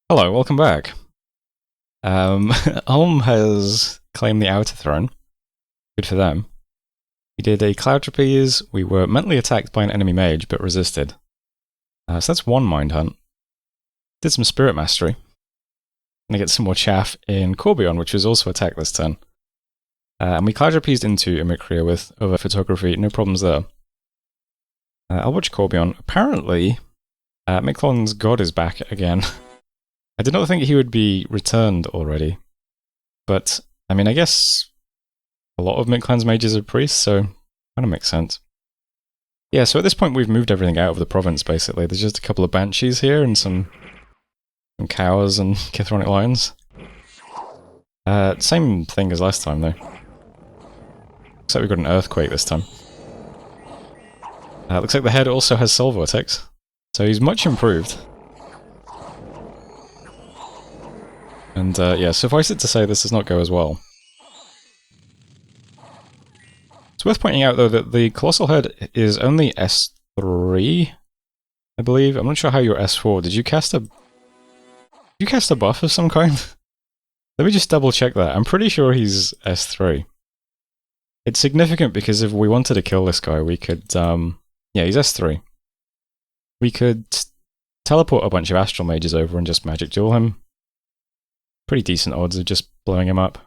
Hello, welcome back. Ulm has claimed the outer throne. Good for them. We did a cloud trapeze. We were mentally attacked by an enemy mage, but resisted. So that's one mind hunt. Did some spirit mastery. Gonna get some more chaff in Corbion, which was also attacked this turn. And we cloud trapezed into MA Eriu with other photography, no problems there. I'll watch Corbion. Apparently, Miklon's god is back again. I did not think he would be returned already. But, I mean, I guess a lot of Miklan's mages are priests, so kind of makes sense. Yeah, so at this point we've moved everything out of the province, basically. There's just a couple of banshees here and some cows and Kithronic lions. Same thing as last time, though. Looks like we've got an earthquake this time. Looks like the head also has soul vortex, so he's much improved. And yeah, suffice it to say this does not go as well. It's worth pointing out though that the Colossal Head is only S3, I believe. I'm not sure how you're S4. Did you cast a buff of some kind? Let me just double check that. I'm pretty sure he's S3. It's significant because if we wanted to kill this guy, we could, yeah, he's S3. We could teleport a bunch of Astral Mages over and just magic duel him. Pretty decent odds of just blowing him up.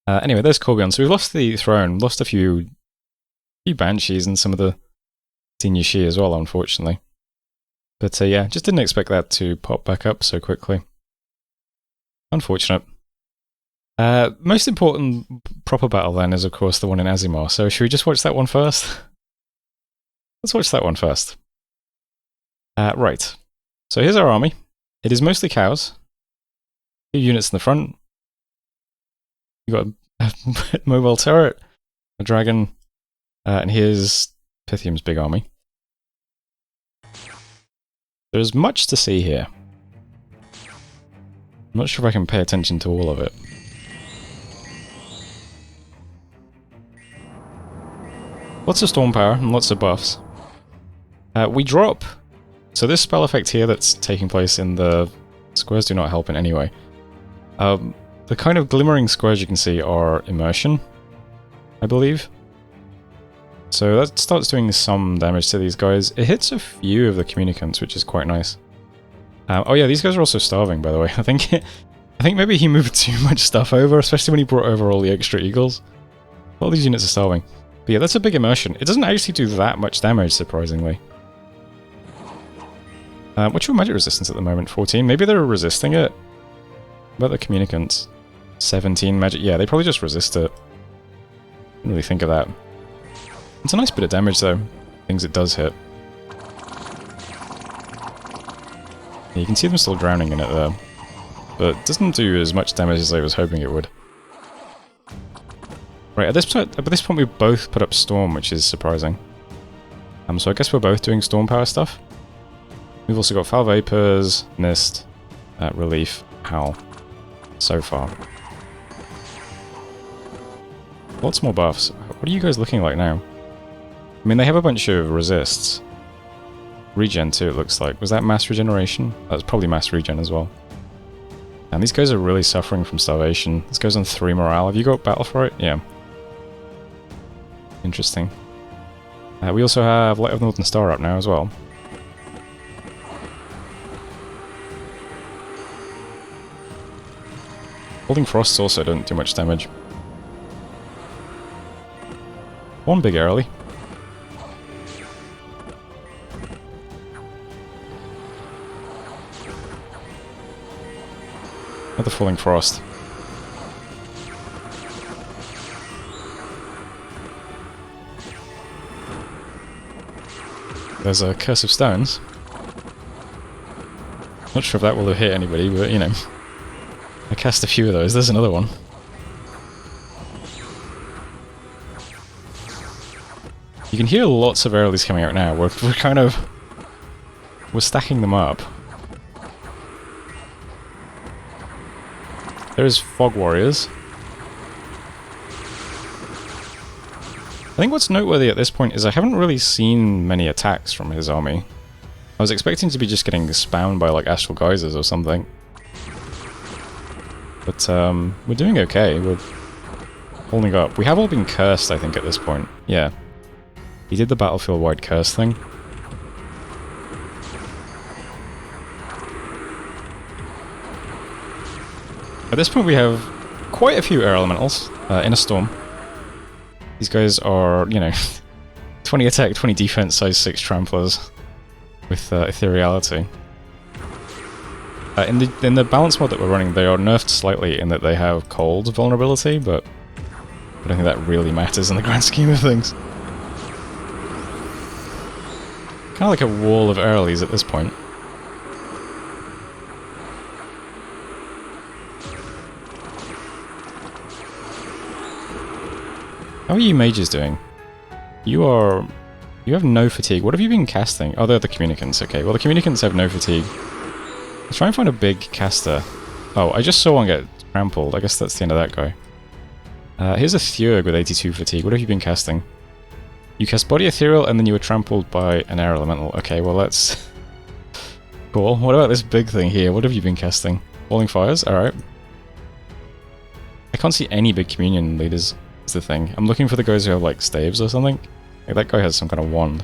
Anyway, there's Corbion. So we've lost the throne, lost a few banshees and some of the senior Shi as well, unfortunately. But yeah, just didn't expect that to pop back up so quickly. Unfortunate. Most important proper battle then is of course the one in Asimo. So should we just watch that one first? Let's watch that one first. Right. So here's our army. It is mostly cows. 2 units in the front. You've got a mobile turret, a dragon, and here's Pythium's big army. There's much to see here. I'm not sure if I can pay attention to all of it. Lots of storm power and lots of buffs. We drop. So this spell effect here that's taking place in the squares do not help in any way. The kind of glimmering squares you can see are immersion, I believe. So that starts doing some damage to these guys. It hits a few of the communicants, which is quite nice. Oh yeah, these guys are also starving, by the way. I think maybe he moved too much stuff over, especially when he brought over all the extra eagles. All these units are starving. But yeah, that's a big immersion. It doesn't actually do that much damage, surprisingly. What's your magic resistance at the moment? 14? Maybe they're resisting it? What about the communicants? 17 magic. Yeah, they probably just resist it. Didn't really think of that. It's a nice bit of damage, though. Things it does hit. Yeah, you can see them still drowning in it, though. But it doesn't do as much damage as I was hoping it would. Right, at this point we both put up Storm, which is surprising. So I guess we're both doing Storm power stuff. We've also got Foul Vapors, Mist, Relief, Howl. So far. Lots more buffs. What are you guys looking like now? I mean, they have a bunch of resists. Regen too, it looks like. Was that mass regeneration? That was probably mass regen as well. And these guys are really suffering from starvation. This goes on 3 morale. Have you got battle for it? Yeah. Interesting. We also have Light of Northern Star up now as well. Holding Frosts also don't do much damage. One big early. Another Falling Frost. There's a Curse of Stones. Not sure if that will have hit anybody, but you know. I cast a few of those. There's another one. You can hear lots of earlies coming out now. We're stacking them up. There's Fog Warriors. I think what's noteworthy at this point is I haven't really seen many attacks from his army. I was expecting to be just getting spammed by like astral geysers or something. But we're doing okay. We're holding up. We have all been cursed, I think, at this point. Yeah. He did the battlefield-wide curse thing. At this point we have quite a few air elementals in a storm. These guys are, you know, 20 attack, 20 defense, size 6 tramplers with ethereality. In the balance mod that we're running, they are nerfed slightly in that they have cold vulnerability, but I don't think that really matters in the grand scheme of things. Kind of like a wall of earlies at this point. How are you mages doing? You have no fatigue. What have you been casting? Oh, they're the communicants. Okay, well the communicants have no fatigue. Let's try and find a big caster. Oh, I just saw one get trampled. I guess that's the end of that guy. Here's a Thurg with 82 fatigue. What have you been casting? You cast Body Ethereal and then you were trampled by an air elemental. Okay, well that's cool. What about this big thing here? What have you been casting? Falling Fires? Alright. I can't see any big communion leaders, is the thing. I'm looking for the guys who have like staves or something. Like that guy has some kind of wand.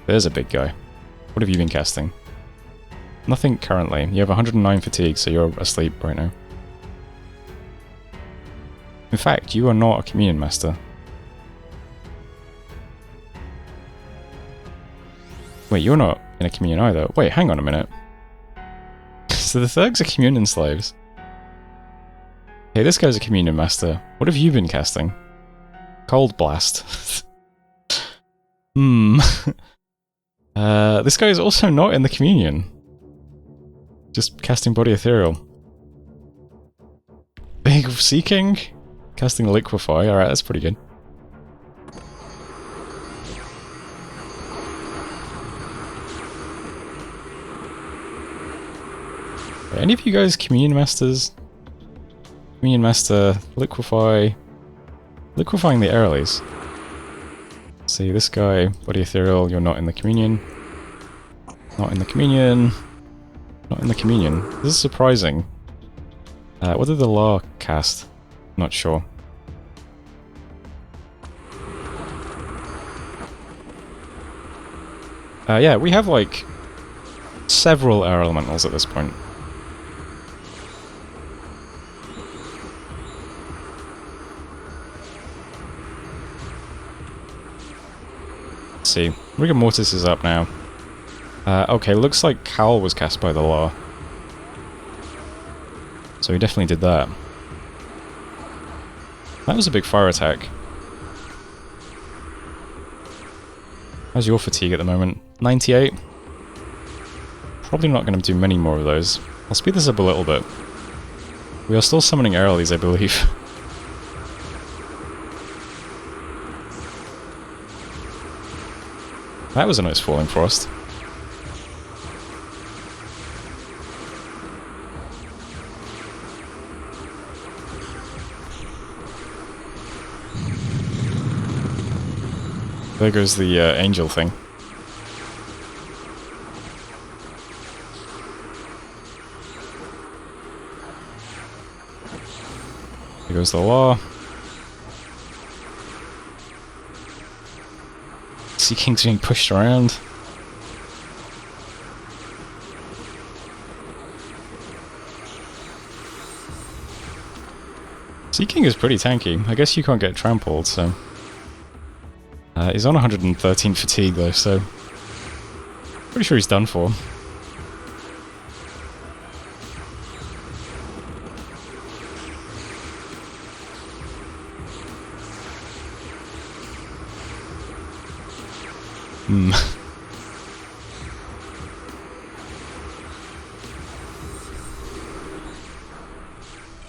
There's a big guy. What have you been casting? Nothing currently. You have 109 fatigue, so you're asleep right now. In fact, you are not a communion master. Wait, you're not in a communion either. Wait, hang on a minute. So the Thurgs are communion slaves. Hey, this guy's a communion master. What have you been casting? Cold Blast. This guy is also not in the communion. Just casting Body Ethereal. Big Seeking? Casting Liquefy. Alright, that's pretty good. Are any of you guys Communion Masters? Communion Master, Liquefy. Liquefying the Airlies. See, this guy, Body Ethereal, you're not in the Communion. Not in the Communion. Not in the Communion. This is surprising. What did the Law cast? Not sure. Yeah, we have like several air elementals at this point. Let's see. Rigor Mortis is up now. Okay, looks like Cowl was cast by the Law. So he definitely did that. That was a big fire attack. How's your fatigue at the moment? 98? Probably not going to do many more of those. I'll speed this up a little bit. We are still summoning Airlies, I believe. That was a nice Falling Frost. There goes the angel thing. There goes the Law. Sea King's being pushed around. Sea King is pretty tanky. I guess you can't get trampled, so... he's on 113 fatigue though, so... pretty sure he's done for.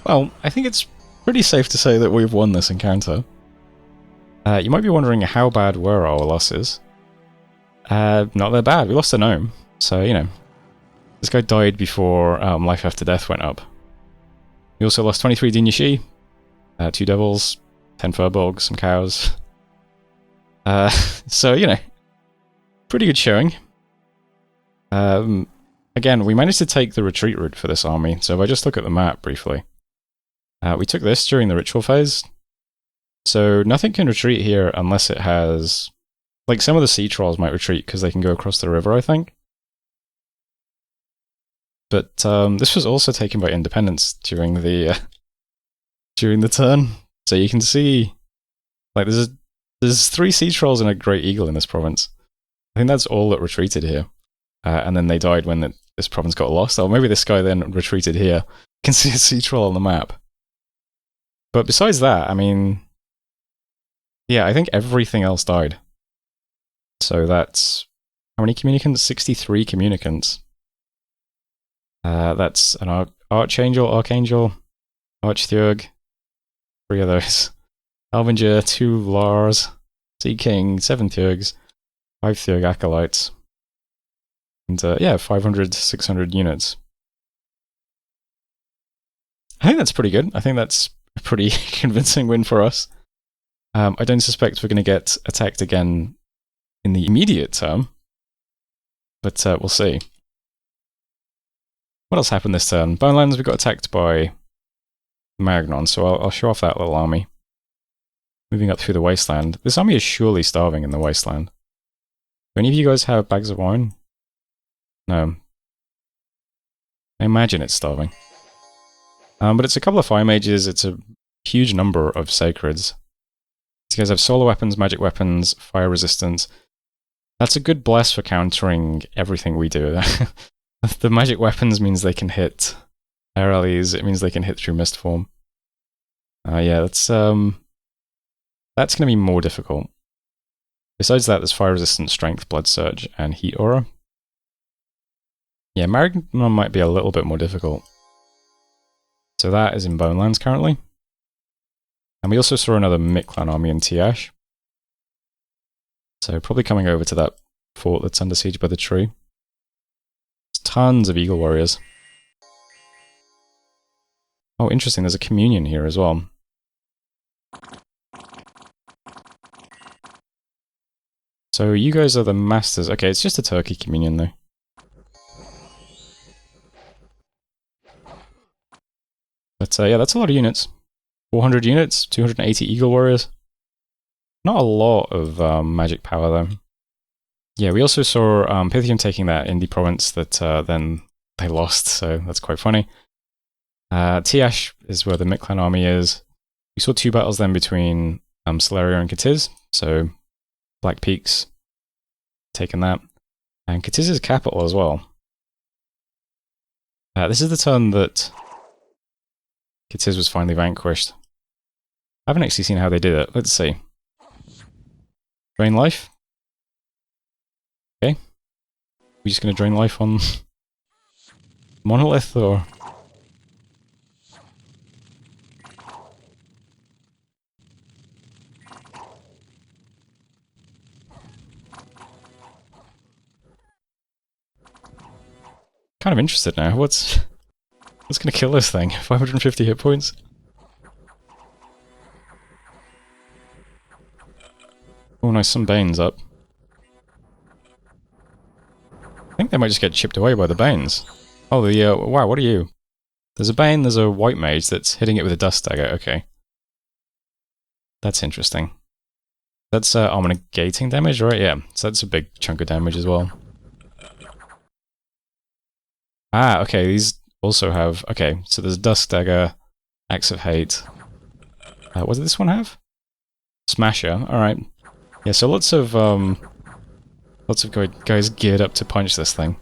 Well, I think it's pretty safe to say that we've won this encounter. You might be wondering how bad were our losses. Not that bad. We lost a gnome, so, you know. This guy died before Life After Death went up. We also lost 23 Dinyashi, 2 devils, 10 furbolgs, some cows. So, you know, pretty good showing. Again, we managed to take the retreat route for this army, so if I just look at the map briefly. We took this during the ritual phase, so nothing can retreat here unless it has... Like, some of the sea trolls might retreat because they can go across the river, I think. But this was also taken by independents during the turn, so you can see, like, there's 3 sea trolls and a great eagle in this province. I think that's all that retreated here. And then they died when this province got lost. Or maybe this guy then retreated here. You can see a sea troll on the map. But besides that, I mean... Yeah, I think everything else died. So that's... How many communicants? 63 communicants. That's an Archangel, Archtheurg. 3 of those. Harbinger, 2 Lars, Sea King, 7 Theurgs, 5 Theurg Acolytes. And yeah, 500, 600 units. I think that's pretty good. I think that's a pretty convincing win for us. I don't suspect we're going to get attacked again in the immediate term, but we'll see. What else happened this turn? Bonelands, we got attacked by Magnon, so I'll show off that little army. Moving up through the wasteland. This army is surely starving in the wasteland. Do any of you guys have bags of wine? No. I imagine it's starving. But it's a couple of fire mages, it's a huge number of sacreds. These guys have solar weapons, magic weapons, fire resistance. That's a good bless for countering everything we do. The magic weapons means they can hit air allies, it means they can hit through mist form. Yeah, that's going to be more difficult. Besides that, there's fire resistance, strength, blood surge, and heat aura. Yeah, Magnon might be a little bit more difficult. So that is in Bonelands currently. And we also saw another Mictlan army in Tiash. So probably coming over to that fort that's under siege by the tree. There's tons of Eagle Warriors. Oh, interesting, there's a communion here as well. So you guys are the masters. Okay, it's just a turkey communion though. But yeah, that's a lot of units. 400 units, 280 Eagle Warriors. Not a lot of magic power though. Yeah, we also saw Pythium taking that indie province that then they lost, so that's quite funny. Tiash is where the Mictlan army is. We saw 2 battles then between Solaria and Katiz, so Black Peaks taking that. And Katiz's capital as well. This is the turn that Katiz was finally vanquished. I haven't actually seen how they did it. Let's see. Drain life. Okay. We're just going to drain life on Monolith, or... Kind of interested now. What's going to kill this thing? 550 hit points? Oh nice, some Banes up. I think they might just get chipped away by the Banes. Oh, wow, what are you? There's a Bane, there's a white mage that's hitting it with a dust dagger, okay. That's interesting. That's armor negating damage, right? Yeah, so that's a big chunk of damage as well. Ah, okay, these also have... Okay, so there's Dust Dagger, Axe of Hate. What does this one have? Smasher, alright. Yeah, so lots of guys geared up to punch this thing.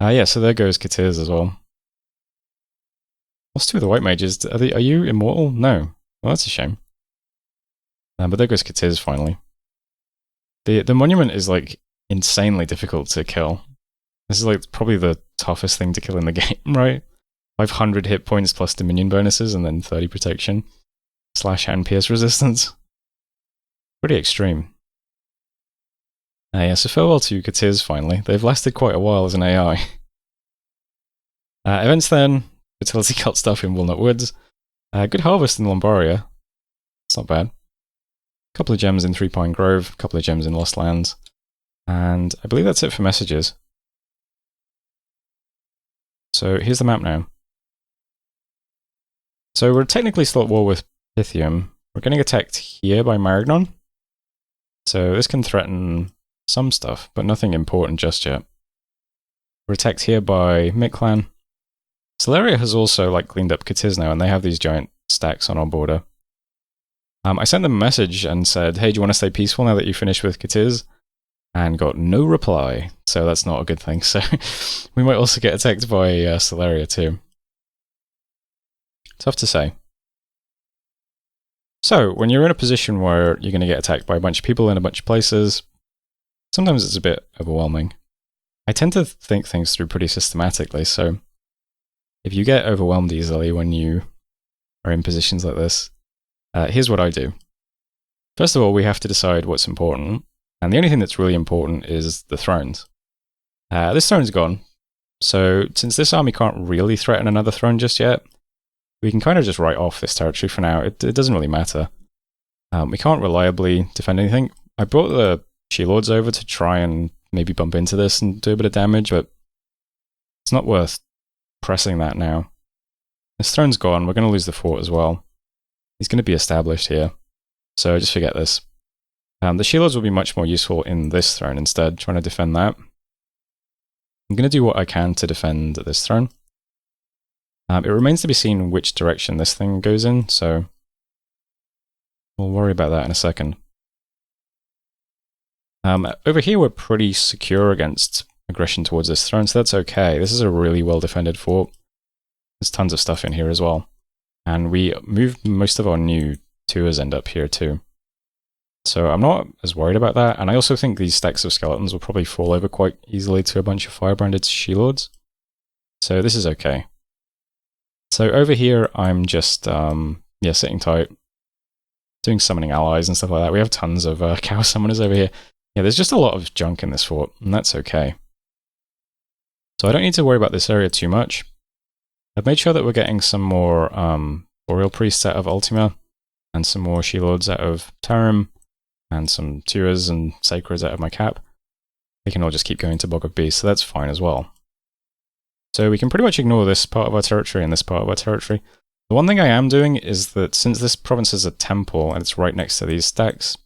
Yeah, so there goes Katiz as well. What's 2 of the white mages? Are you immortal? No. Well, that's a shame. But there goes Katiz finally. The monument is like insanely difficult to kill. This is like probably the toughest thing to kill in the game, right? 500 hit points plus Dominion bonuses and then 30 protection / hand pierce resistance. Pretty extreme. Yeah, so farewell to Katiz finally. They've lasted quite a while as an AI. Events then, fertility cult stuff in Walnut Woods. Good harvest in Lombaria. It's not bad. A couple of gems in Three Pine Grove, a couple of gems in Lost Lands, and I believe that's it for messages. So here's the map now. So we're technically still at war with Pythium. We're getting attacked here by Marignon. So this can threaten some stuff, but nothing important just yet. We're attacked here by Mictlan. Celeria has also like cleaned up Katisno, and they have these giant stacks on our border. I sent them a message and said, hey, do you want to stay peaceful now that you finished with Katiz? And got no reply, so that's not a good thing. So we might also get attacked by Celeria too. Tough to say. So, when you're in a position where you're going to get attacked by a bunch of people in a bunch of places, sometimes it's a bit overwhelming. I tend to think things through pretty systematically, so if you get overwhelmed easily when you are in positions like this, here's what I do. First of all, we have to decide what's important, and the only thing that's really important is the thrones. This throne's gone, so since this army can't really threaten another throne just yet, we can kind of just write off this territory for now. It doesn't really matter. We can't reliably defend anything. I brought the She-Lords over to try and maybe bump into this and do a bit of damage, but it's not worth pressing that now. This throne's gone. We're going to lose the fort as well. He's going to be established here, so just forget this. The She-Lords will be much more useful in this throne instead, trying to defend that. I'm going to do what I can to defend this throne. It remains to be seen which direction this thing goes in, so we'll worry about that in a second. Over here we're pretty secure against aggression towards this throne, so that's okay. This is a really well defended fort. There's tons of stuff in here as well. And we moved most of our new tours end up here too. So I'm not as worried about that, and I also think these stacks of skeletons will probably fall over quite easily to a bunch of firebranded She-Lords. So this is okay. So over here, I'm just, sitting tight, doing summoning allies and stuff like that. We have tons of cow summoners over here. Yeah, there's just a lot of junk in this fort, and that's okay. So I don't need to worry about this area too much. I've made sure that we're getting some more Boreal Priests out of Ultima, and some more She-Lords out of Tarim, and some Turas and Sacreds out of my cap. They can all just keep going to Bog of Beasts, so that's fine as well. So we can pretty much ignore this part of our territory and this part of our territory. The one thing I am doing is that since this province is a temple and it's right next to these stacks,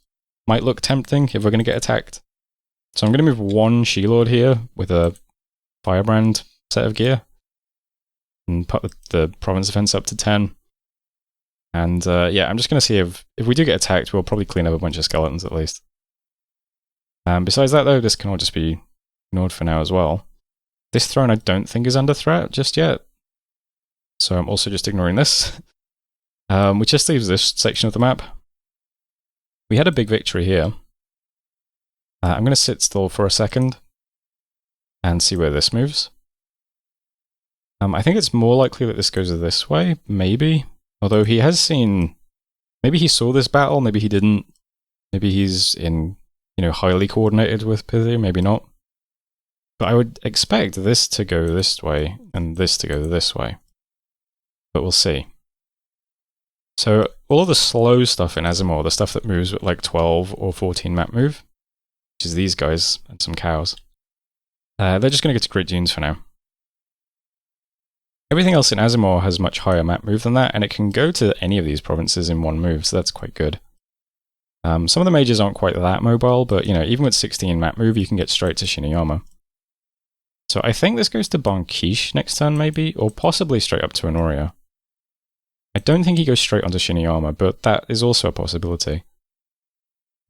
might look tempting if we're going to get attacked. So I'm going to move one She-Lord here with a Firebrand set of gear and put the province defense up to 10. And yeah, I'm just going to see if we do get attacked, we'll probably clean up a bunch of skeletons at least. Besides that though, this can all just be ignored for now as well. This throne I don't think is under threat just yet, so I'm also just ignoring this. Which just leaves this section of the map. We had a big victory here. I'm going to sit still for a second and see where this moves. I think it's more likely that this goes this way, maybe. Although he has seen... Maybe he saw this battle, maybe he didn't. Maybe he's in, highly coordinated with Pythia, maybe not. But I would expect this to go this way, and this to go this way. But we'll see. So, all of the slow stuff in Asimo, the stuff that moves with like 12 or 14 map move, which is these guys and some cows, they're just going to go to Great Dunes for now. Everything else in Asimo has much higher map move than that, and it can go to any of these provinces in one move, so that's quite good. Some of the mages aren't quite that mobile, but even with 16 map move, you can get straight to Shiniyama. So I think this goes to Bankish next turn, maybe, or possibly straight up to Honoria. I don't think he goes straight onto Shiniyama, but that is also a possibility.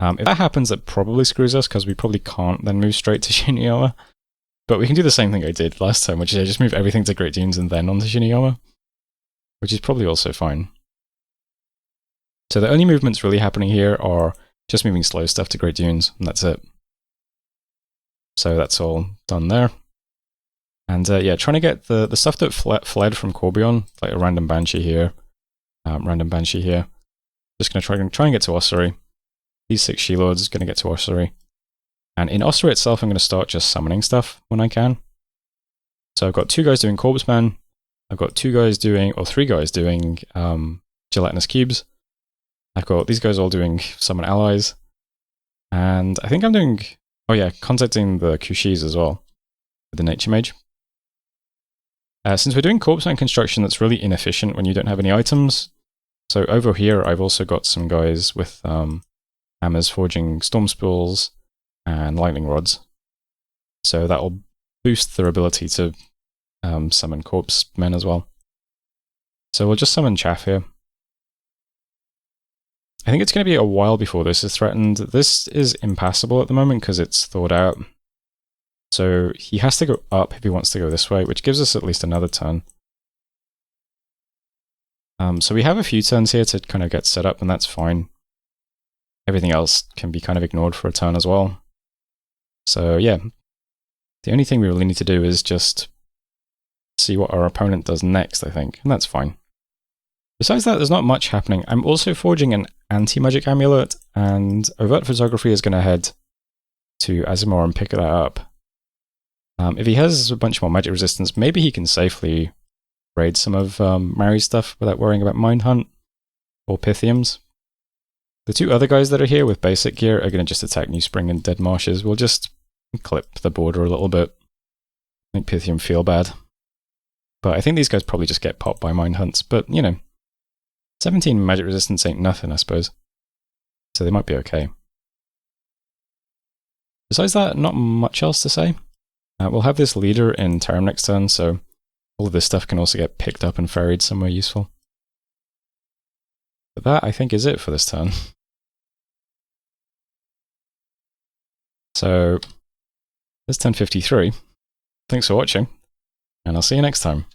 If that happens, that probably screws us, because we probably can't then move straight to Shiniyama. But we can do the same thing I did last time, which is I just move everything to Great Dunes and then onto Shiniyama, which is probably also fine. So the only movements really happening here are just moving slow stuff to Great Dunes, and that's it. So that's all done there. And yeah, trying to get the stuff that fled from Corbion, like a random Banshee here, random Banshee here. Just going to try and get to Ossuary. These 6 She-Lords going to get to Ossuary. And in Ossuary itself, I'm going to start just summoning stuff when I can. So I've got 2 guys doing Corpseman. I've got 2 guys doing, or 3 guys doing gelatinous cubes. I've got these guys all doing summon allies. And I think I'm doing, oh yeah, contacting the Kushis as well, with the Nature Mage. Since we're doing corpse mine construction, that's really inefficient when you don't have any items. So over here, I've also got some guys with hammers forging storm spools and lightning rods. So that'll boost their ability to summon corpse men as well. So we'll just summon Chaff here. I think it's going to be a while before this is threatened. This is impassable at the moment because it's thawed out. So he has to go up if he wants to go this way, which gives us at least another turn. So we have a few turns here to kind of get set up, and that's fine. Everything else can be kind of ignored for a turn as well. So yeah, the only thing we really need to do is just see what our opponent does next, I think, and that's fine. Besides that, there's not much happening. I'm also forging an anti-magic amulet, and overt photography is going to head to Asimo and pick that up. If he has a bunch more magic resistance, maybe he can safely raid some of Mari's stuff without worrying about Mind Hunt or Pythiums. The two other guys that are here with basic gear are going to just attack New Spring and Dead Marshes. We'll just clip the border a little bit, make Pythium feel bad. But I think these guys probably just get popped by Mind Hunts, but you know, 17 magic resistance ain't nothing, I suppose. So they might be okay. Besides that, not much else to say. We'll have this leader in Terram next turn, so all of this stuff can also get picked up and ferried somewhere useful. But that, I think, is it for this turn. So, that's 10:53. Thanks for watching, and I'll see you next time.